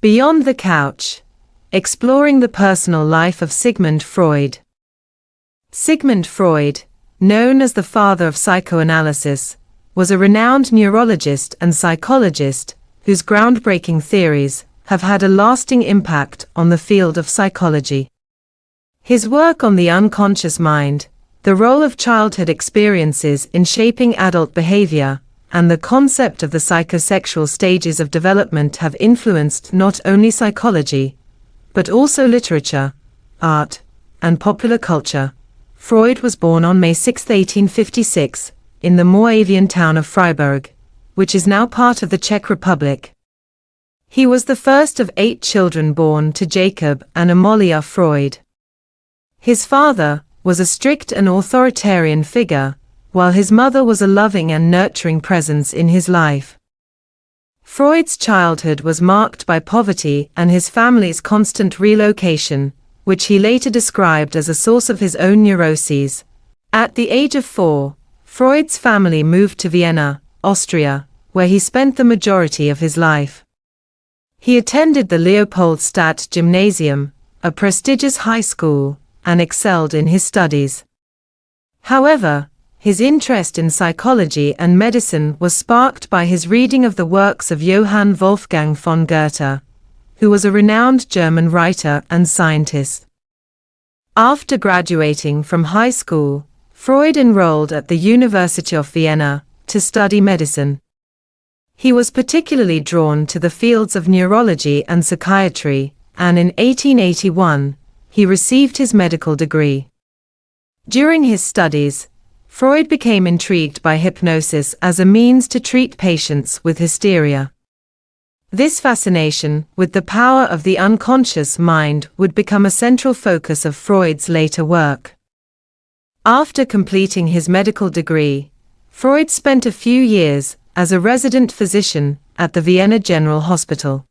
Beyond the Couch, exploring the personal life of Sigmund Freud. Sigmund Freud, known as the father of psychoanalysis, was a renowned neurologist and psychologist whose groundbreaking theories have had a lasting impact on the field of psychology. His work on the unconscious mind, the role of childhood experiences in shaping adult behavior, and the concept of the psychosexual stages of development have influenced not only psychology, but also literature, art, and popular culture. Freud was born on May 6, 1856, in the Moravian town of Freiburg, which is now part of the Czech Republic. He was the first of 8 children born to Jacob and Amalia Freud. His father was a strict and authoritarian figure, while his mother was a loving and nurturing presence in his life. Freud's childhood was marked by poverty and his family's constant relocation, which he later described as a source of his own neuroses. At the age of 4, Freud's family moved to Vienna, Austria, where he spent the majority of his life. He attended the Leopoldstadt Gymnasium, a prestigious high school, and excelled in his studies. However, his interest in psychology and medicine was sparked by his reading of the works of Johann Wolfgang von Goethe, who was a renowned German writer and scientist. After graduating from high school, Freud enrolled at the University of Vienna to study medicine. He was particularly drawn to the fields of neurology and psychiatry, and in 1881, he received his medical degree. During his studies, Freud became intrigued by hypnosis as a means to treat patients with hysteria. This fascination with the power of the unconscious mind would become a central focus of Freud's later work. After completing his medical degree, Freud spent a few years as a resident physician at the Vienna General Hospital.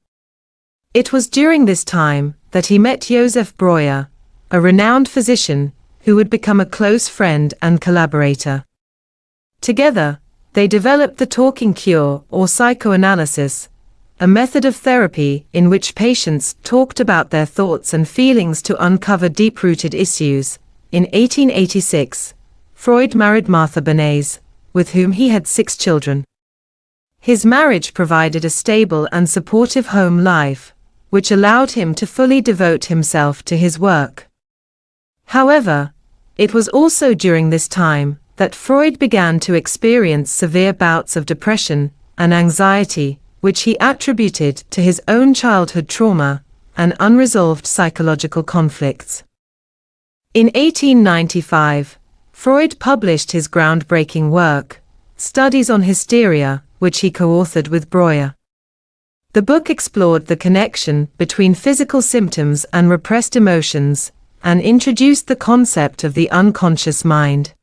It was during this time that he met Joseph Breuer, a renowned physician who would become a close friend and collaborator. Together, they developed the talking cure or psychoanalysis, a method of therapy in which patients talked about their thoughts and feelings to uncover deep-rooted issues. In 1886, Freud married Martha Bernays, with whom he had 6 children. His marriage provided a stable and supportive home life, which allowed him to fully devote himself to his work. However, it was also during this time that Freud began to experience severe bouts of depression and anxiety, which he attributed to his own childhood trauma and unresolved psychological conflicts. In 1895, Freud published his groundbreaking work, Studies on Hysteria, which he co-authored with Breuer. The book explored the connection between physical symptoms and repressed emotions, and introduced the concept of the unconscious mind.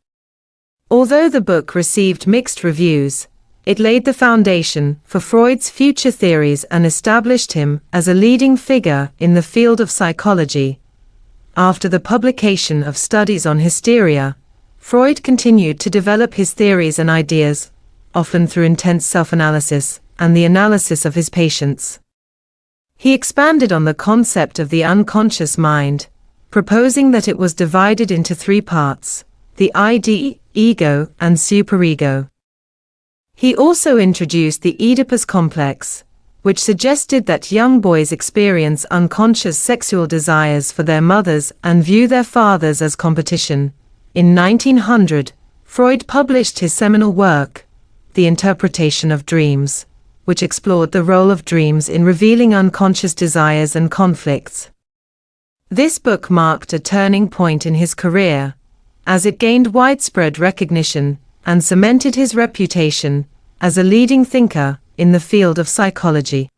Although the book received mixed reviews, it laid the foundation for Freud's future theories and established him as a leading figure in the field of psychology. After the publication of Studies on Hysteria, Freud continued to develop his theories and ideas, often through intense self-analysis and the analysis of his patients. He expanded on the concept of the unconscious mind, proposing that it was divided into 3 parts: the id, ego, and superego. He also introduced the Oedipus complex, which suggested that young boys experience unconscious sexual desires for their mothers and view their fathers as competition. In 1900, Freud published his seminal work, The Interpretation of Dreams, which explored the role of dreams in revealing unconscious desires and conflicts. This book marked a turning point in his career, as it gained widespread recognition and cemented his reputation as a leading thinker in the field of psychology.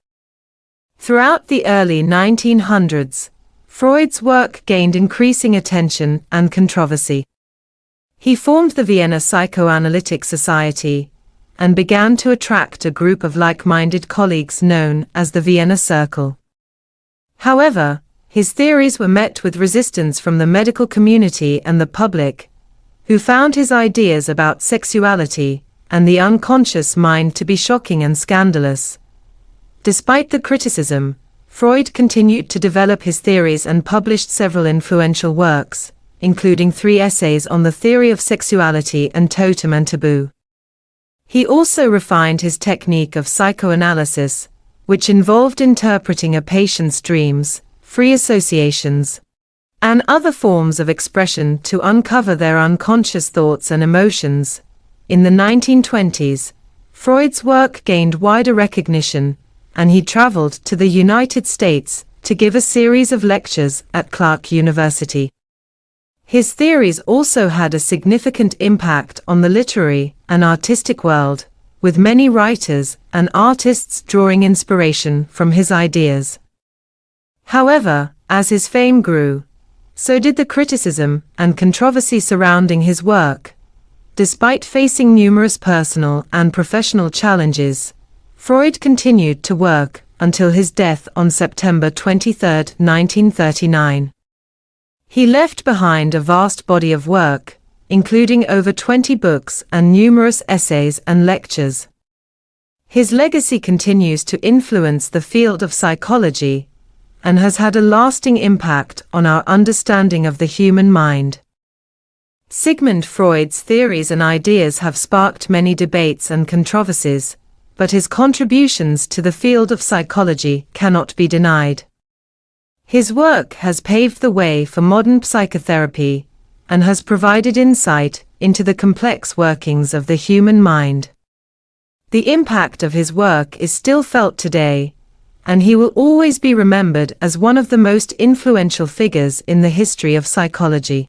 Throughout the early 1900s, Freud's work gained increasing attention and controversy. He formed the Vienna Psychoanalytic Society and began to attract a group of like-minded colleagues known as the Vienna Circle. However, his theories were met with resistance from the medical community and the public, who found his ideas about sexuality and the unconscious mind to be shocking and scandalous. Despite the criticism, Freud continued to develop his theories and published several influential works, including 3 essays on the theory of sexuality and totem and taboo. He also refined his technique of psychoanalysis, which involved interpreting a patient's dreams, free associations, and other forms of expression to uncover their unconscious thoughts and emotions. In the 1920s, Freud's work gained wider recognition, and he traveled to the United States to give a series of lectures at Clark University. His theories also had a significant impact on the literary and artistic world, with many writers and artists drawing inspiration from his ideas. However, as his fame grew, so did the criticism and controversy surrounding his work. Despite facing numerous personal and professional challenges, Freud continued to work until his death on September 23, 1939. He left behind a vast body of work, including over 20 books and numerous essays and lectures. His legacy continues to influence the field of psychology and has had a lasting impact on our understanding of the human mind. Sigmund Freud's theories and ideas have sparked many debates and controversies, but his contributions to the field of psychology cannot be denied. His work has paved the way for modern psychotherapy and has provided insight into the complex workings of the human mind. The impact of his work is still felt today, and he will always be remembered as one of the most influential figures in the history of psychology.